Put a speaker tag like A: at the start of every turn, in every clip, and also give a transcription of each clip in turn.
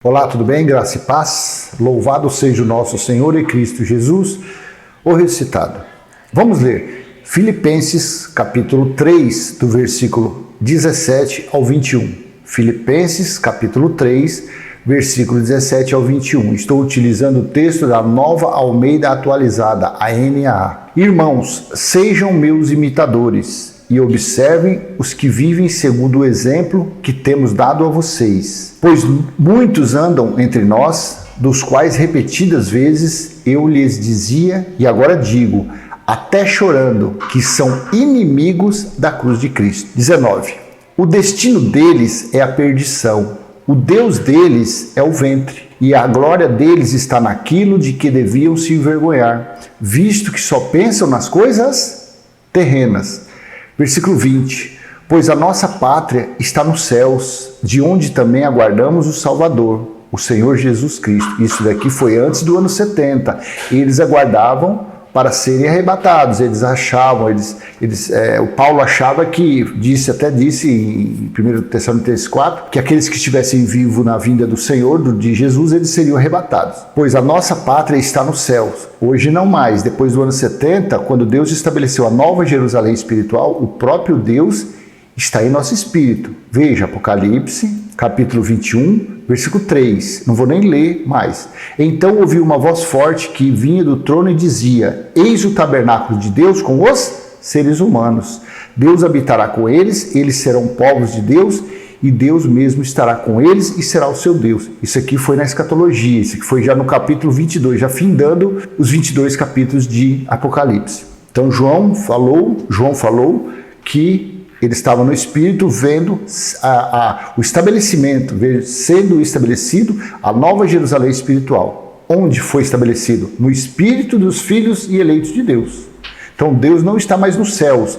A: Olá, tudo bem? Graça e paz. Louvado seja o nosso Senhor e Cristo Jesus, o ressuscitado. Vamos ler Filipenses capítulo 3, do versículo 17 ao 21. Filipenses capítulo 3, versículo 17 ao 21. Estou utilizando o texto da Nova Almeida Atualizada, a NAA. Irmãos, sejam meus imitadores e observem os que vivem segundo o exemplo que temos dado a vocês. Pois muitos andam entre nós, dos quais repetidas vezes eu lhes dizia, e agora digo, até chorando, que são inimigos da cruz de Cristo. 19. O destino deles é a perdição, o Deus deles é o ventre, e a glória deles está naquilo de que deviam se envergonhar, visto que só pensam nas coisas terrenas. Versículo 20. Pois a nossa pátria está nos céus, de onde também aguardamos o Salvador, o Senhor Jesus Cristo. Isso daqui foi antes do ano 70. Eles aguardavam para serem arrebatados. Eles achavam, o Paulo achava que, até disse em 1 Tessalonicenses 4, que aqueles que estivessem vivos na vinda do Senhor, de Jesus, eles seriam arrebatados. Pois a nossa pátria está nos céus. Hoje não mais. Depois do ano 70, quando Deus estabeleceu a nova Jerusalém espiritual, o próprio Deus está em nosso espírito. Veja, Apocalipse, capítulo 21, versículo 3. Não vou nem ler mais. Então ouvi uma voz forte que vinha do trono e dizia: Eis o tabernáculo de Deus com os seres humanos. Deus habitará com eles, eles serão povos de Deus, e Deus mesmo estará com eles e será o seu Deus. Isso aqui foi na escatologia, isso aqui foi já no capítulo 22, já findando os 22 capítulos de Apocalipse. Então João falou que ele estava no Espírito vendo o estabelecimento, sendo estabelecido a nova Jerusalém espiritual. Onde foi estabelecido? No Espírito dos filhos e eleitos de Deus. Então Deus não está mais nos céus.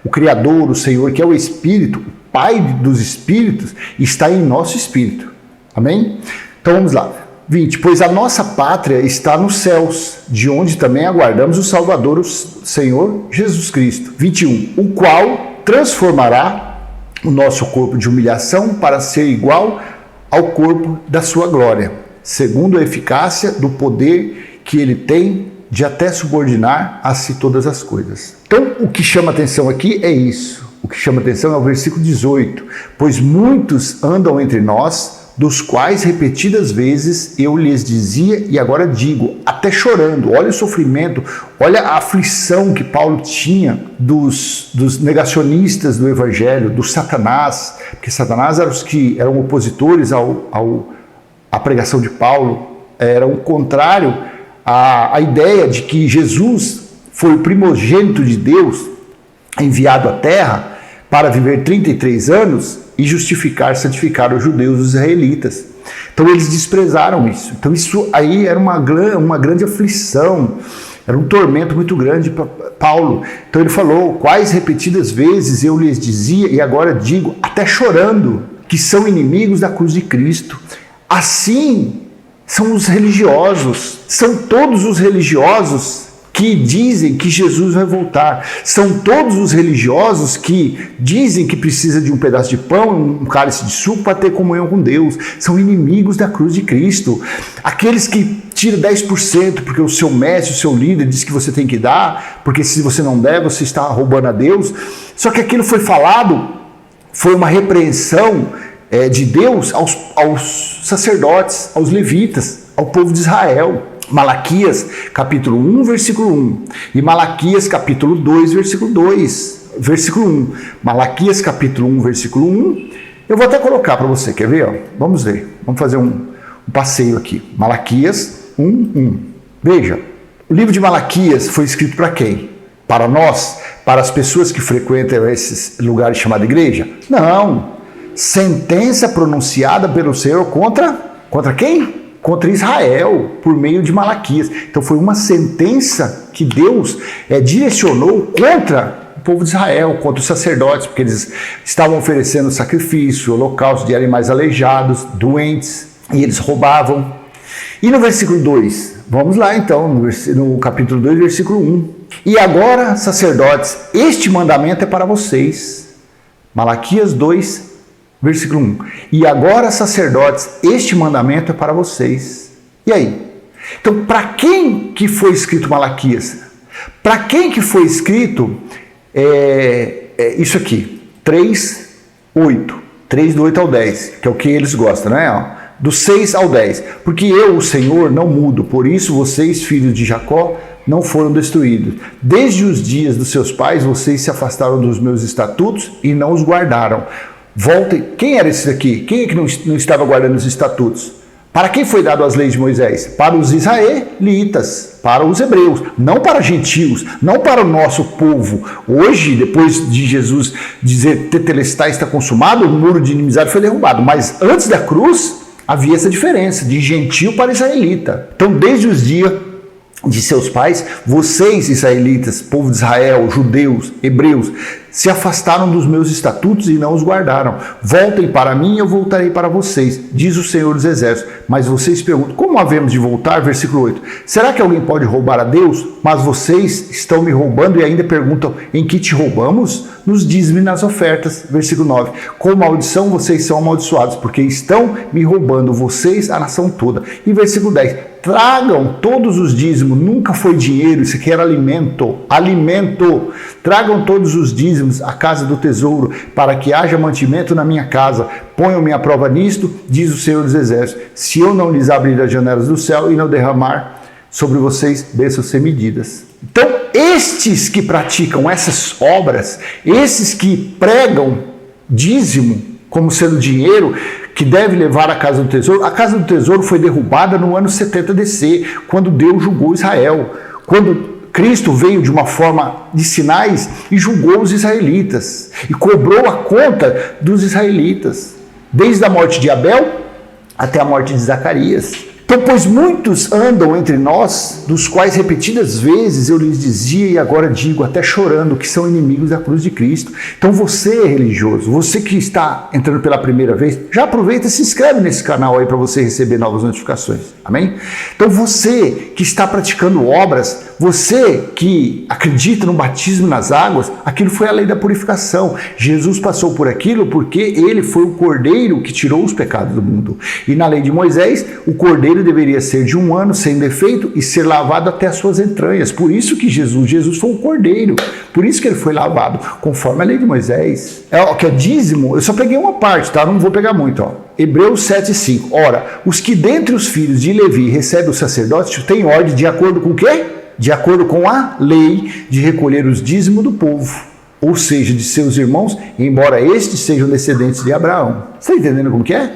A: O Criador, o Senhor, que é o Espírito, o Pai dos Espíritos, está em nosso Espírito. Amém? Então vamos lá. 20. Pois a nossa pátria está nos céus, de onde também aguardamos o Salvador, o Senhor Jesus Cristo. 21. O qual transformará o nosso corpo de humilhação para ser igual ao corpo da sua glória, segundo a eficácia do poder que ele tem de até subordinar a si todas as coisas. Então, o que chama atenção aqui é isso. O que chama atenção é o versículo 18. Pois muitos andam entre nós, dos quais repetidas vezes eu lhes dizia e agora digo, até chorando. Olha o sofrimento, olha a aflição que Paulo tinha dos negacionistas do evangelho, do Satanás, porque Satanás eram os que eram opositores à pregação de Paulo, eram contrário à ideia de que Jesus foi o primogênito de Deus enviado à terra para viver 33 anos e justificar, santificar os judeus, os israelitas. Então eles desprezaram isso. Então isso aí era uma grande aflição, era um tormento muito grande para Paulo. Então ele falou, quais repetidas vezes eu lhes dizia, e agora digo, até chorando, que são inimigos da cruz de Cristo. Assim são os religiosos, são todos os religiosos que dizem que Jesus vai voltar. São todos os religiosos que dizem que precisa de um pedaço de pão, um cálice de suco para ter comunhão com Deus. São inimigos da cruz de Cristo. Aqueles que tiram 10% porque o seu mestre, o seu líder diz que você tem que dar, porque se você não der, você está roubando a Deus. Só que aquilo foi falado, foi uma repreensão de Deus aos sacerdotes, aos levitas, ao povo de Israel. Malaquias capítulo 1, versículo 1 e Malaquias capítulo 2, versículo 2, versículo 1. Malaquias capítulo 1, versículo 1. Eu vou até colocar para você, quer ver? Ó? Vamos ver, vamos fazer um passeio aqui. Malaquias 1, 1. Veja, o livro de Malaquias foi escrito para quem? Para nós? Para as pessoas que frequentam esses lugares chamados igreja? Não. Sentença pronunciada pelo Senhor contra quem? Contra Israel, por meio de Malaquias. Então foi uma sentença que Deus direcionou contra o povo de Israel, contra os sacerdotes, porque eles estavam oferecendo sacrifício, holocausto de animais aleijados, doentes, e eles roubavam. E no versículo 2, vamos lá então, no capítulo 2, versículo 1. E agora, sacerdotes, este mandamento é para vocês. Malaquias 2, Versículo 1. E agora, sacerdotes, este mandamento é para vocês. E aí? Então, para quem que foi escrito Malaquias? Para quem que foi escrito isso aqui? 3:8. 3 do 8 ao 10, que é o que eles gostam, né? Do 6 ao 10. Porque eu, o Senhor, não mudo, por isso vocês, filhos de Jacó, não foram destruídos. Desde os dias dos seus pais, vocês se afastaram dos meus estatutos e não os guardaram. Voltem. Quem era esse daqui? Quem é que não estava guardando os estatutos? Para quem foi dado as leis de Moisés? Para os israelitas, para os hebreus, não para gentios, não para o nosso povo. Hoje, depois de Jesus dizer tetelestai, está consumado, o muro de inimizade foi derrubado. Mas antes da cruz, havia essa diferença de gentio para israelita. Então, desde os dias de seus pais, vocês, israelitas, povo de Israel, judeus, hebreus, se afastaram dos meus estatutos e não os guardaram. Voltem para mim e eu voltarei para vocês, diz o Senhor dos Exércitos. Mas vocês perguntam, como havemos de voltar? Versículo 8. Será que alguém pode roubar a Deus? Mas vocês estão me roubando e ainda perguntam, em que te roubamos? Nos dízimos e nas ofertas. Versículo 9. Com maldição vocês são amaldiçoados, porque estão me roubando, vocês, a nação toda. E versículo 10. Tragam todos os dízimos, nunca foi dinheiro, isso aqui era alimento, alimento. Tragam todos os dízimos à casa do tesouro, para que haja mantimento na minha casa. Ponham-me à prova nisto, diz o Senhor dos Exércitos, se eu não lhes abrir as janelas do céu e não derramar sobre vocês bênçãos sem medidas. Então, estes que praticam essas obras, esses que pregam dízimo como sendo dinheiro, que deve levar à casa do tesouro. A casa do tesouro foi derrubada no ano 70 DC, quando Deus julgou Israel. Quando Cristo veio de uma forma de sinais e julgou os israelitas. E cobrou a conta dos israelitas. Desde a morte de Abel até a morte de Zacarias. Então, pois muitos andam entre nós, dos quais repetidas vezes eu lhes dizia e agora digo, até chorando, que são inimigos da cruz de Cristo. Então você, religioso, você que está entrando pela primeira vez, já aproveita e se inscreve nesse canal aí para você receber novas notificações. Amém? Então você que está praticando obras, você que acredita no batismo nas águas, aquilo foi a lei da purificação. Jesus passou por aquilo porque ele foi o cordeiro que tirou os pecados do mundo. E na lei de Moisés, o cordeiro deveria ser de 1 ano, sem defeito, e ser lavado até as suas entranhas. Por isso que Jesus foi um cordeiro. Por isso que ele foi lavado, conforme a lei de Moisés. Que é dízimo, eu só peguei uma parte, tá? Não vou pegar muito, ó. Hebreus 7:5. Ora, os que dentre os filhos de Levi recebem o sacerdócio têm ordem de acordo com o quê? De acordo com a lei de recolher os dízimos do povo, ou seja, de seus irmãos, embora estes sejam descendentes de Abraão. Você está entendendo como que é?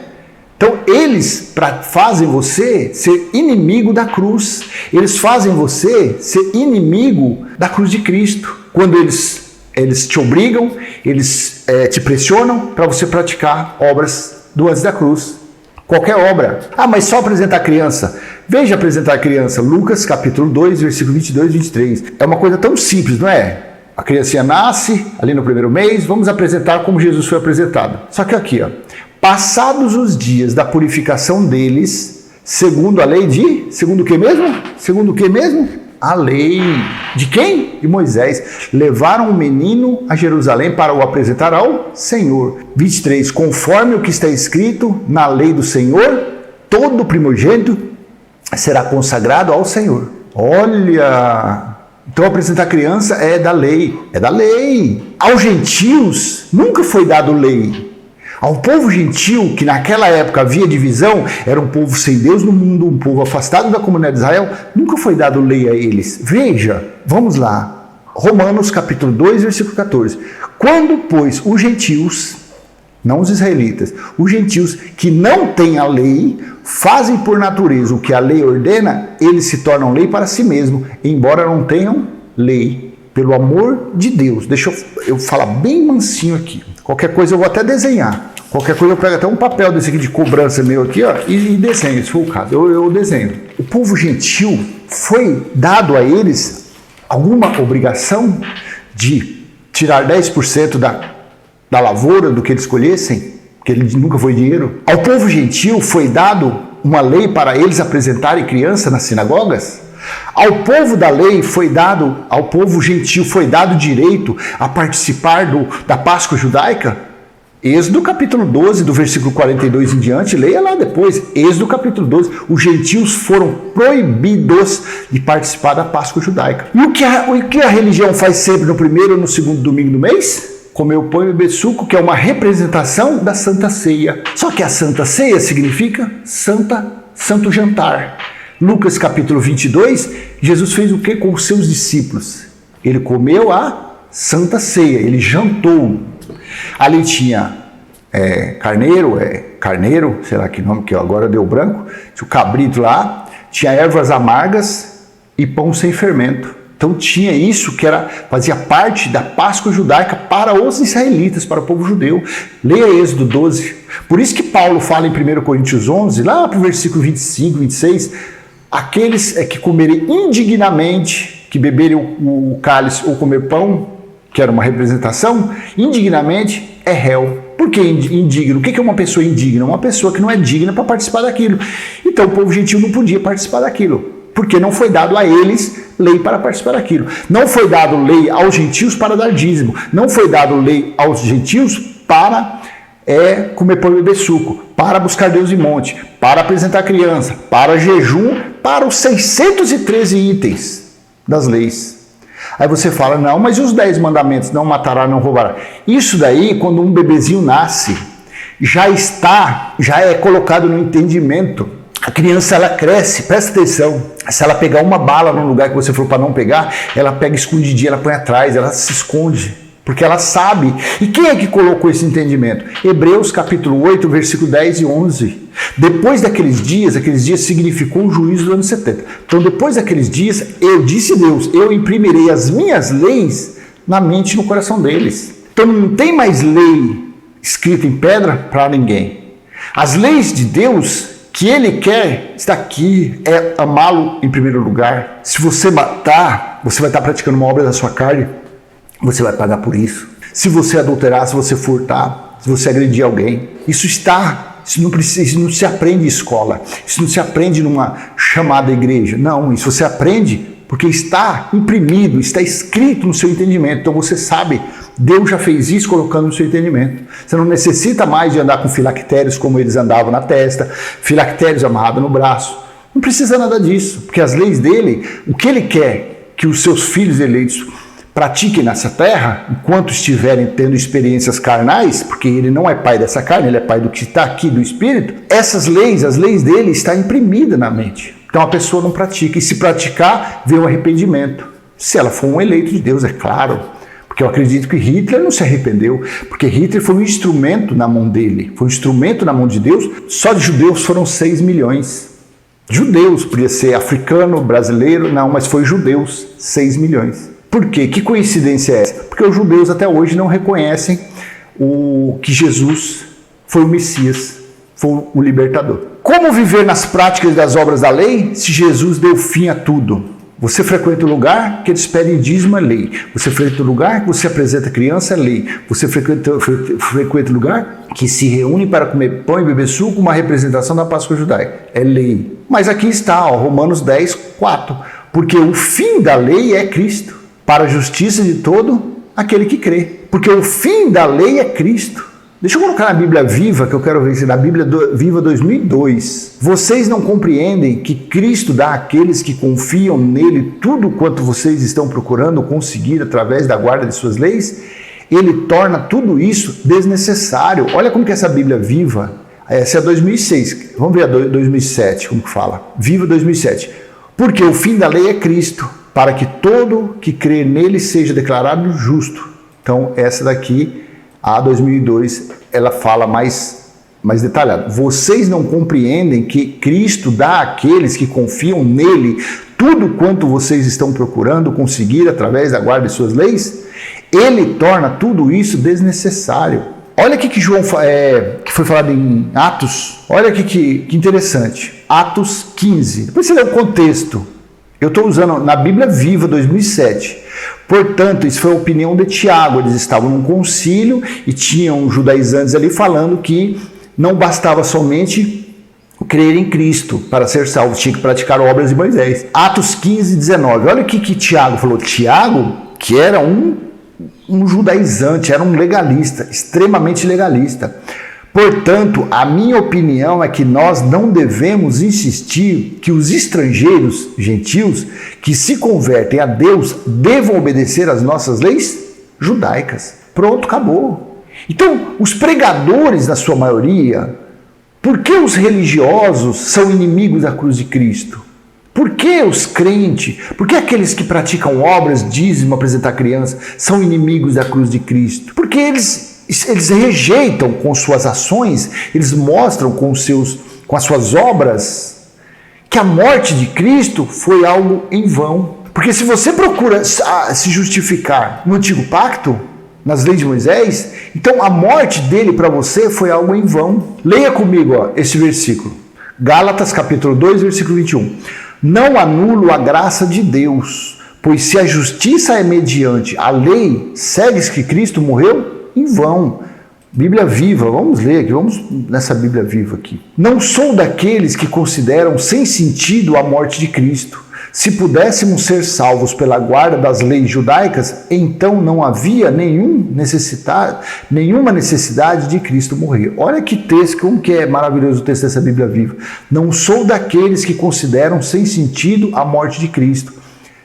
A: Então, eles fazem você ser inimigo da cruz. Eles fazem você ser inimigo da cruz de Cristo. Quando eles te obrigam, eles te pressionam para você praticar obras do antes da cruz. Qualquer obra. Ah, mas só apresentar criança. Veja apresentar criança. Lucas capítulo 2, versículo 22 e 23. É uma coisa tão simples, não é? A criancinha nasce ali no primeiro mês, vamos apresentar como Jesus foi apresentado. Só que aqui, ó. Passados os dias da purificação deles, segundo a lei de... Segundo o que mesmo? Segundo o que mesmo? A lei de quem? De Moisés. Levaram o menino a Jerusalém para o apresentar ao Senhor. 23. Conforme o que está escrito na lei do Senhor, todo primogênito será consagrado ao Senhor. Olha... Então apresentar criança é da lei. É da lei. Aos gentios nunca foi dado lei. Ao povo gentil, que naquela época havia divisão, era um povo sem Deus no mundo, um povo afastado da comunidade de Israel, nunca foi dado lei a eles. Veja, vamos lá, Romanos capítulo 2, versículo 14. Quando, pois, os gentios, não os israelitas, os gentios que não têm a lei, fazem por natureza o que a lei ordena, eles se tornam lei para si mesmos, embora não tenham lei. Pelo amor de Deus, deixa eu falar bem mansinho aqui. Qualquer coisa eu vou até desenhar. Qualquer coisa eu pego até um papel desse aqui de cobrança meu aqui, ó, e desenho, se for o caso. Eu desenho. O povo gentil foi dado a eles alguma obrigação de tirar 10% da lavoura do que eles colhessem, que ele nunca foi dinheiro. Ao povo gentil foi dado uma lei para eles apresentarem criança nas sinagogas. Ao povo da lei foi dado, ao povo gentil foi dado direito a participar da Páscoa judaica. Êxodo capítulo 12, do versículo 42 em diante, leia lá depois. Êxodo capítulo 12, os gentios foram proibidos de participar da Páscoa judaica. E o que a religião faz sempre no primeiro ou no segundo domingo do mês? Comer o pão e beber suco, que é uma representação da Santa Ceia. Só que a Santa Ceia significa santo jantar. Lucas capítulo 22, Jesus fez o que com os seus discípulos? Ele comeu a Santa Ceia, ele jantou. Ali tinha carneiro, será que nome que agora deu branco? Tinha o cabrito lá, tinha ervas amargas e pão sem fermento. Então tinha isso que fazia parte da Páscoa judaica para os israelitas, para o povo judeu. Leia Êxodo 12. Por isso que Paulo fala em 1 Coríntios 11, lá para o versículo 25, 26, aqueles que comerem indignamente, que beberem o cálice ou comer pão, que era uma representação, indignamente é réu. Por que indigno? O que é uma pessoa indigna? Uma pessoa que não é digna para participar daquilo. Então o povo gentil não podia participar daquilo, porque não foi dado a eles lei para participar daquilo. Não foi dado lei aos gentios para dar dízimo. Não foi dado lei aos gentios para comer pão e beber suco, para buscar Deus em monte, para apresentar criança, para jejum, para os 613 itens das leis. Aí você fala, não, mas e os 10 mandamentos? Não matará, não roubará. Isso daí, quando um bebezinho nasce, já é colocado no entendimento. A criança, ela cresce, presta atenção. Se ela pegar uma bala num lugar que você falou para não pegar, ela pega escondidinha, ela põe atrás, ela se esconde, porque ela sabe. E quem é que colocou esse entendimento? Hebreus capítulo 8, versículo 10 e 11. Depois daqueles dias significou o juízo do ano 70. Então, depois daqueles dias, disse Deus, eu imprimirei as minhas leis na mente e no coração deles. Então, não tem mais lei escrita em pedra para ninguém. As leis de Deus que Ele quer está aqui, é amá-lo em primeiro lugar. Se você matar, você vai estar praticando uma obra da sua carne, você vai pagar por isso. Se você adulterar, se você furtar, se você agredir alguém, isso não se aprende em escola, isso não se aprende numa chamada igreja. Não, isso você aprende porque está imprimido, está escrito no seu entendimento. Então você sabe, Deus já fez isso colocando no seu entendimento. Você não necessita mais de andar com filactérios como eles andavam na testa, filactérios amarrados no braço. Não precisa nada disso, porque as leis dele, o que ele quer que os seus filhos eleitos pratiquem nessa terra, enquanto estiverem tendo experiências carnais, porque ele não é pai dessa carne, ele é pai do que está aqui, do Espírito, essas leis, as leis dele estão imprimidas na mente. Então a pessoa não pratica, e se praticar, vem o arrependimento. Se ela for um eleito de Deus, é claro, porque eu acredito que Hitler não se arrependeu, porque Hitler foi um instrumento na mão dele, foi um instrumento na mão de Deus. Só de judeus foram 6 milhões. Judeus, podia ser africano, brasileiro, não, mas foi judeus, 6 milhões. Por quê? Que coincidência é essa? Porque os judeus até hoje não reconhecem que Jesus foi o Messias, foi o libertador. Como viver nas práticas das obras da lei se Jesus deu fim a tudo? Você frequenta o lugar que eles pedem dízimo, é lei. Você frequenta o lugar que você apresenta criança, é lei. Você frequenta o lugar que se reúne para comer pão e beber suco, uma representação da Páscoa judaica, é lei. Mas aqui está, Romanos 10, 4. Porque o fim da lei é Cristo, para a justiça de todo aquele que crê. Porque o fim da lei é Cristo. Deixa eu colocar na Bíblia Viva, que eu quero ver, na Bíblia Viva 2002. Vocês não compreendem que Cristo dá àqueles que confiam nele tudo quanto vocês estão procurando conseguir através da guarda de suas leis? Ele torna tudo isso desnecessário. Olha como que essa Bíblia Viva, essa é a 2006, vamos ver a 2007, como que fala. Viva 2007. Porque o fim da lei é Cristo, para que todo que crê nele seja declarado justo. Então, essa daqui, a 2002, ela fala mais detalhado. Vocês não compreendem que Cristo dá àqueles que confiam nele tudo quanto vocês estão procurando conseguir através da guarda de suas leis? Ele torna tudo isso desnecessário. Olha aqui que João que foi falado em Atos. Olha aqui que interessante. Atos 15. Depois você lê o contexto. Eu estou usando na Bíblia Viva 2007. Portanto, isso foi a opinião de Tiago. Eles estavam num concílio e tinham judaizantes ali falando que não bastava somente crer em Cristo para ser salvo, tinha que praticar obras de Moisés. Atos 15, 19. Olha o que Tiago falou. Tiago, que era um um judaizante, era um legalista, extremamente legalista. Portanto, a minha opinião é que nós não devemos insistir que os estrangeiros, gentios, que se convertem a Deus, devam obedecer às nossas leis judaicas. Pronto, acabou. Então, os pregadores, na sua maioria, por que os religiosos são inimigos da cruz de Cristo? Por que os crentes, por que aqueles que praticam obras, dízimo, apresentar crianças, são inimigos da cruz de Cristo? Porque eles rejeitam com suas ações, eles mostram com as suas obras que a morte de Cristo foi algo em vão. Porque se você procura se justificar no Antigo Pacto, nas leis de Moisés, então a morte dele para você foi algo em vão. Leia comigo esse versículo. Gálatas capítulo 2, versículo 21. Não anulo a graça de Deus, pois se a justiça é mediante a lei, segue-se que Cristo morreu em vão. Bíblia Viva, vamos ler aqui, vamos nessa Bíblia Viva aqui. Não sou daqueles que consideram sem sentido a morte de Cristo. Se pudéssemos ser salvos pela guarda das leis judaicas, então não havia nenhuma necessidade de Cristo morrer. Olha que texto, como que é maravilhoso o texto dessa Bíblia Viva. Não sou daqueles que consideram sem sentido a morte de Cristo.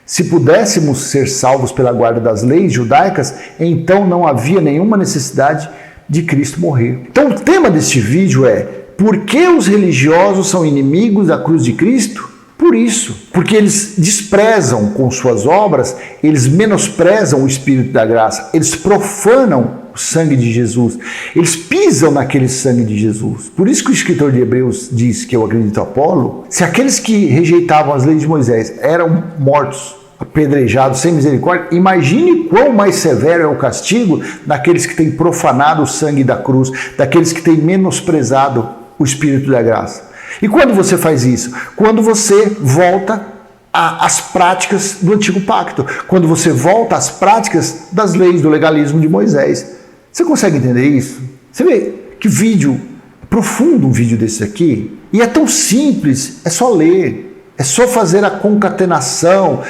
A: Se pudéssemos ser salvos pela guarda das leis judaicas, então não havia nenhuma necessidade de Cristo morrer. Então o tema deste vídeo é: por que os religiosos são inimigos da cruz de Cristo? Por isso, porque eles desprezam com suas obras, eles menosprezam o Espírito da graça, eles profanam o sangue de Jesus, eles pisam naquele sangue de Jesus. Por isso que o escritor de Hebreus diz, que eu acredito Apolo, se aqueles que rejeitavam as leis de Moisés eram mortos, apedrejados sem misericórdia, imagine quão mais severo é o castigo daqueles que têm profanado o sangue da cruz, daqueles que têm menosprezado o Espírito da graça. E quando você faz isso? Quando você volta às práticas do Antigo Pacto, quando você volta às práticas das leis do legalismo de Moisés. Você consegue entender isso? Você vê que vídeo profundo um vídeo desse aqui? E é tão simples, é só ler, é só fazer a concatenação,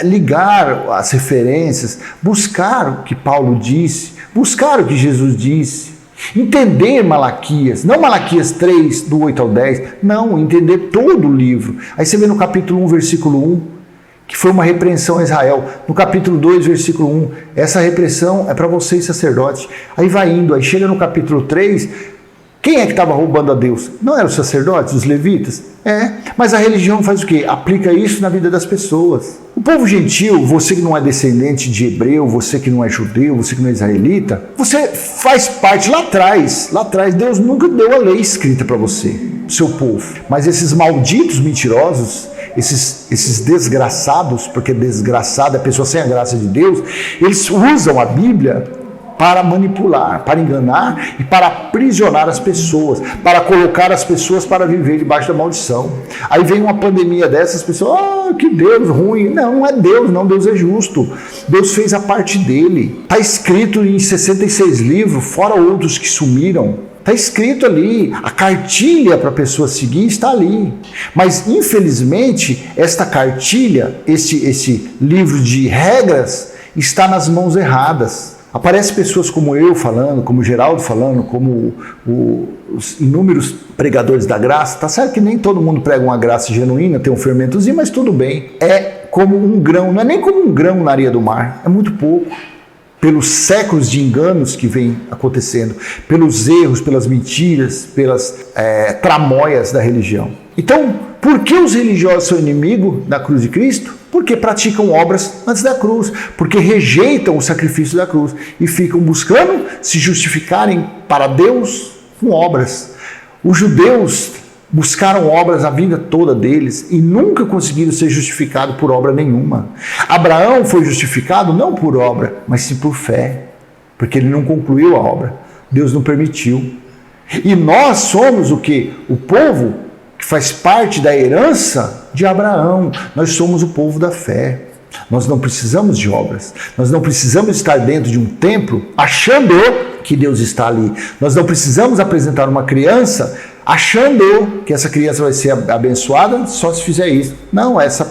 A: ligar as referências, buscar o que Paulo disse, buscar o que Jesus disse. Entender Malaquias, não Malaquias 3, do 8 ao 10, não, entender todo o livro. Aí você vê no capítulo 1, versículo 1, que foi uma repreensão a Israel. No capítulo 2, versículo 1, essa repressão é para vocês sacerdotes. Aí vai indo, aí chega no capítulo 3, quem é que estava roubando a Deus? Não eram os sacerdotes, os levitas? Mas a religião faz o quê? Aplica isso na vida das pessoas. O povo gentil, você que não é descendente de hebreu, você que não é judeu, você que não é israelita, você faz parte lá atrás, Deus nunca deu a lei escrita para você, seu povo. Mas esses malditos mentirosos, esses desgraçados, porque desgraçado é a pessoa sem a graça de Deus, eles usam a Bíblia para manipular, para enganar e para aprisionar as pessoas, para colocar as pessoas para viver debaixo da maldição. Aí vem uma pandemia dessas, as pessoas, que Deus ruim. Não é Deus, não, Deus é justo. Deus fez a parte dele. Está escrito em 66 livros, fora outros que sumiram. Está escrito ali, a cartilha para a pessoa seguir está ali. Mas, infelizmente, esta cartilha, esse livro de regras, está nas mãos erradas. Aparecem pessoas como eu falando, como o Geraldo falando, como os inúmeros pregadores da graça. Tá certo que nem todo mundo prega uma graça genuína, tem um fermentozinho, mas tudo bem. É como um grão, não é nem como um grão na areia do mar, é muito pouco. Pelos séculos de enganos que vem acontecendo, pelos erros, pelas mentiras, pelas tramóias da religião. Então, por que os religiosos são inimigos da cruz de Cristo? Porque praticam obras antes da cruz, porque rejeitam o sacrifício da cruz e ficam buscando se justificarem para Deus com obras. Os judeus buscaram obras a vida toda deles e nunca conseguiram ser justificados por obra nenhuma. Abraão foi justificado não por obra, mas sim por fé, porque ele não concluiu a obra. Deus não permitiu. E nós somos o quê? O povo que faz parte da herança de Abraão. Nós somos o povo da fé. Nós não precisamos de obras. Nós não precisamos estar dentro de um templo achando que Deus está ali. Nós não precisamos apresentar uma criança achando que essa criança vai ser abençoada só se fizer isso. Não, essa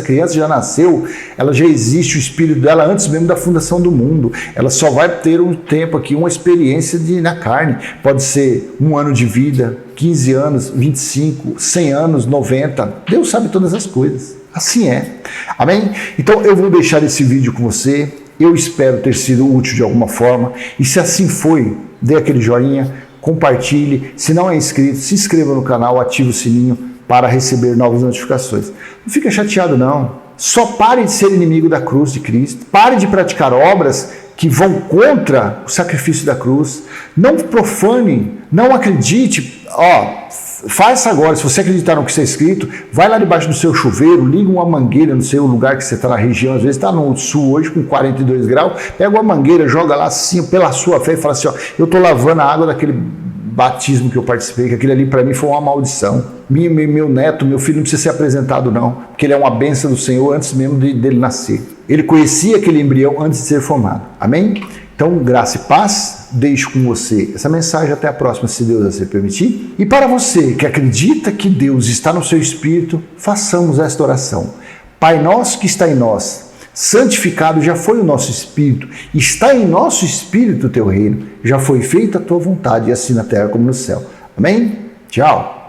A: criança já nasceu, ela já existe, o espírito dela antes mesmo da fundação do mundo. Ela só vai ter um tempo aqui, uma experiência na carne. Pode ser 1 ano de vida, 15 anos, 25, 100 anos, 90. Deus sabe todas as coisas. Assim é. Amém? Então eu vou deixar esse vídeo com você. Eu espero ter sido útil de alguma forma. E se assim foi, dê aquele joinha, compartilhe. Se não é inscrito, se inscreva no canal, ative o sininho para receber novas notificações. Não fica chateado não. Só pare de ser inimigo da cruz de Cristo. Pare de praticar obras que vão contra o sacrifício da cruz. Não profane, não acredite. Faça agora, se você acreditar no que está escrito, vai lá debaixo do seu chuveiro, liga uma mangueira no seu lugar que você está na região, às vezes está no sul hoje com 42 graus, pega uma mangueira, joga lá assim, pela sua fé e fala assim, eu estou lavando a água daquele batismo que eu participei, que aquele ali para mim foi uma maldição. Meu neto, meu filho não precisa ser apresentado não, porque ele é uma bênção do Senhor antes mesmo dele nascer. Ele conhecia aquele embrião antes de ser formado. Amém? Então, graça e paz, deixo com você essa mensagem. Até a próxima, se Deus assim permitir. E para você que acredita que Deus está no seu espírito, façamos esta oração. Pai nosso que está em nós, santificado já foi o nosso espírito, está em nosso espírito o teu reino, já foi feita a tua vontade, assim na terra como no céu. Amém? Tchau!